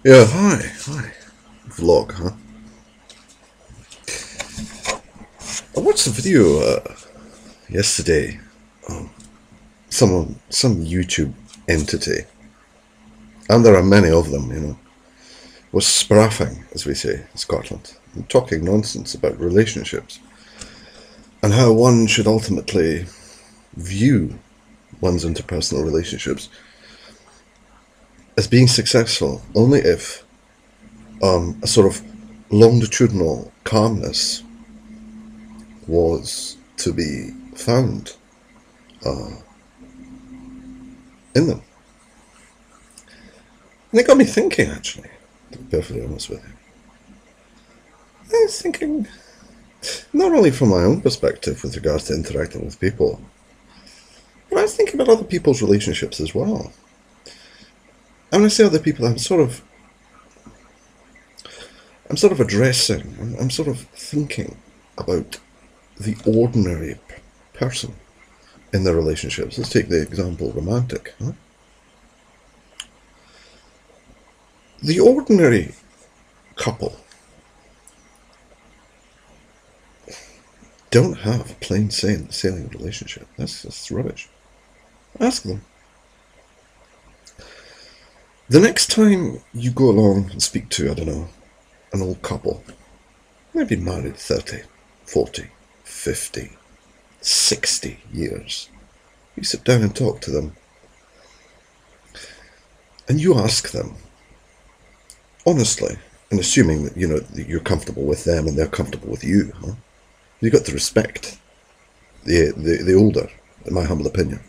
Yeah, hi. Vlog, huh? I watched a video yesterday. Some YouTube entity, and there are many of them, was spraffing, as we say in Scotland, and talking nonsense about relationships and how one should ultimately view one's interpersonal relationships as being successful only if a sort of longitudinal calmness was to be found in them. And it got me thinking, actually, to be perfectly honest with you. I was thinking, not only from my own perspective with regards to interacting with people, but I was thinking about other people's relationships as well. And when I say other people, I'm sort of addressing, I'm sort of thinking about the ordinary person in their relationships. Let's take the example romantic. Huh? The ordinary couple don't have a plain sailing relationship. That's rubbish. Ask them. The next time you go along and speak to, I don't know, an old couple, maybe married 30, 40, 50, 60 years, you sit down and talk to them, and you ask them, honestly, and assuming that, that you're comfortable with them and they're comfortable with you, huh? You've got to respect the older, in my humble opinion.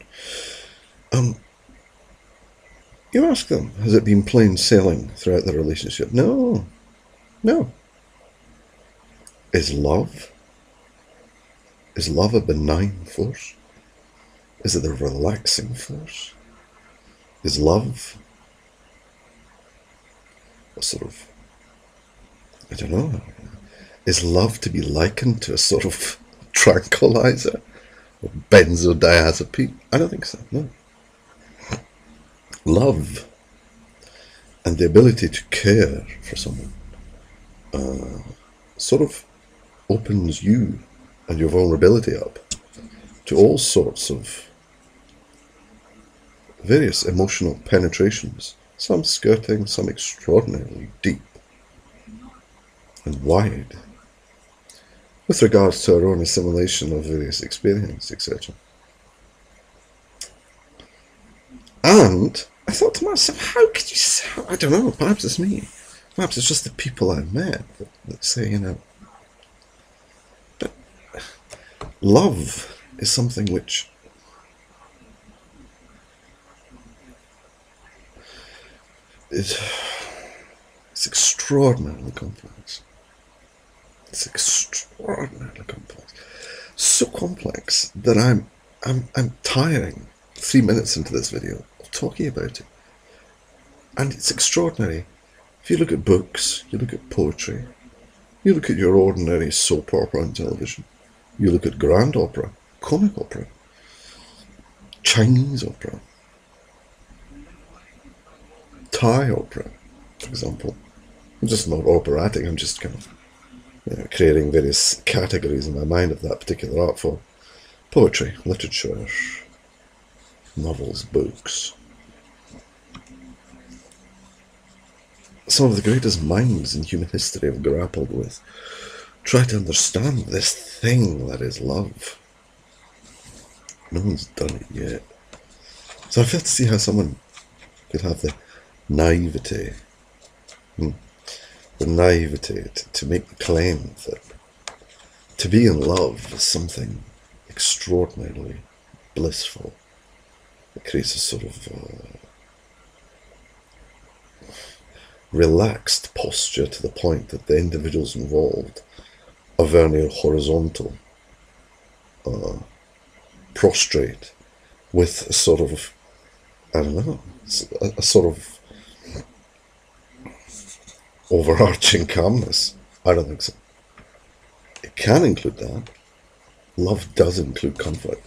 You ask them, has it been plain sailing throughout the relationship? No. No. Is love a benign force? Is it a relaxing force? Is love a sort of, I don't know, is love to be likened to a sort of tranquilizer or benzodiazepine? I don't think so, no. Love and the ability to care for someone sort of opens you and your vulnerability up to all sorts of various emotional penetrations, some skirting, some extraordinarily deep and wide, with regards to our own assimilation of various experiences, etc. And I thought to myself, how could you, I don't know, perhaps it's me, perhaps it's just the people I met that say, but love is something which it's extraordinarily complex. It's extraordinarily complex. So complex that I'm tiring 3 minutes into this video of talking about it. And it's extraordinary. If you look at books, you look at poetry, you look at your ordinary soap opera on television, you look at grand opera, comic opera, Chinese opera, Thai opera, for example. I'm just not operatic, I'm just kind of creating various categories in my mind of that particular art form. Poetry, literature, novels, books. Some of the greatest minds in human history have grappled with, try to understand this thing that is love. No one's done it yet. So I fail to see how someone could have the naivety to make the claim that to be in love is something extraordinarily blissful. It creates a sort of relaxed posture to the point that the individuals involved are very near horizontal, prostrate, with a sort of, I don't know, a sort of overarching calmness. I don't think so. It can include that. Love does include comfort.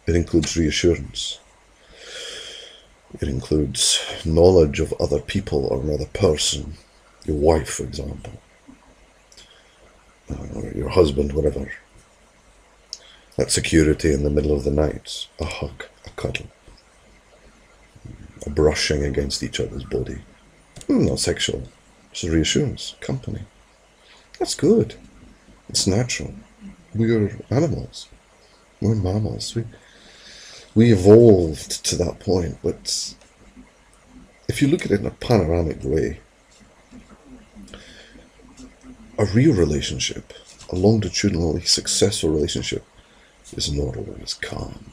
It includes reassurance. It includes knowledge of other people or another person, your wife, for example, or your husband, whatever. That security in the middle of the night, a hug, a cuddle, a brushing against each other's body. Not sexual, it's reassurance, company. That's good. It's natural. We're animals. We're mammals. We evolved to that point, but if you look at it in a panoramic way, a real relationship, a longitudinally successful relationship, is not always calm.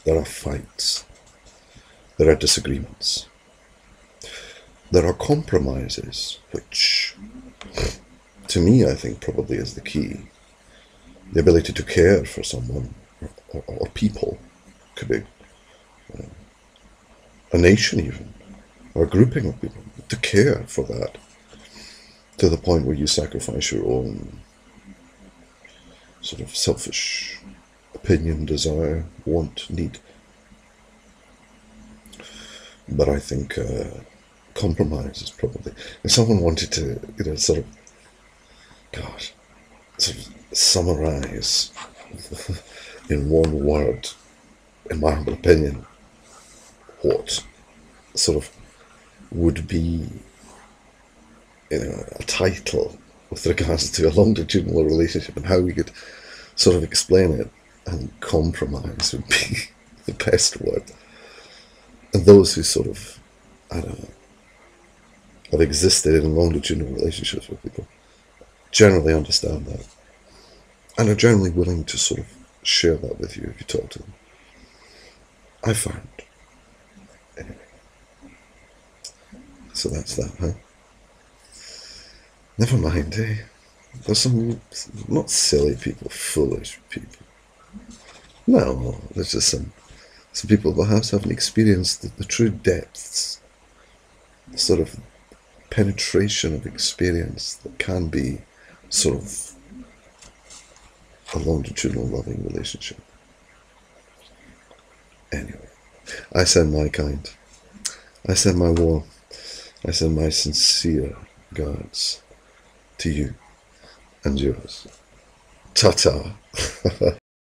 There are fights. There are disagreements. There are compromises, which, to me, I think probably is the key. The ability to care for someone, or people, could be a nation even, or a grouping of people, to care for that, to the point where you sacrifice your own sort of selfish opinion, desire, want, need. But I think compromise is probably, if someone wanted to, sort of, God, sort of summarize in one word, in my humble opinion, what sort of would be, a title with regards to a longitudinal relationship and how we could sort of explain it, and compromise would be the best word. And those who sort of, I don't know, have existed in longitudinal relationships with people generally understand that, and are generally willing to sort of share that with you if you talk to them. I found. Anyway. So that's that, huh? Never mind, eh? There's some, not silly people, foolish people. No, there's just some people perhaps haven't experienced the true depths, the sort of penetration of experience that can be sort of a longitudinal loving relationship. Anyway, I send my kind. I send my warm. I send my sincere regards to you and yours. Ta-ta.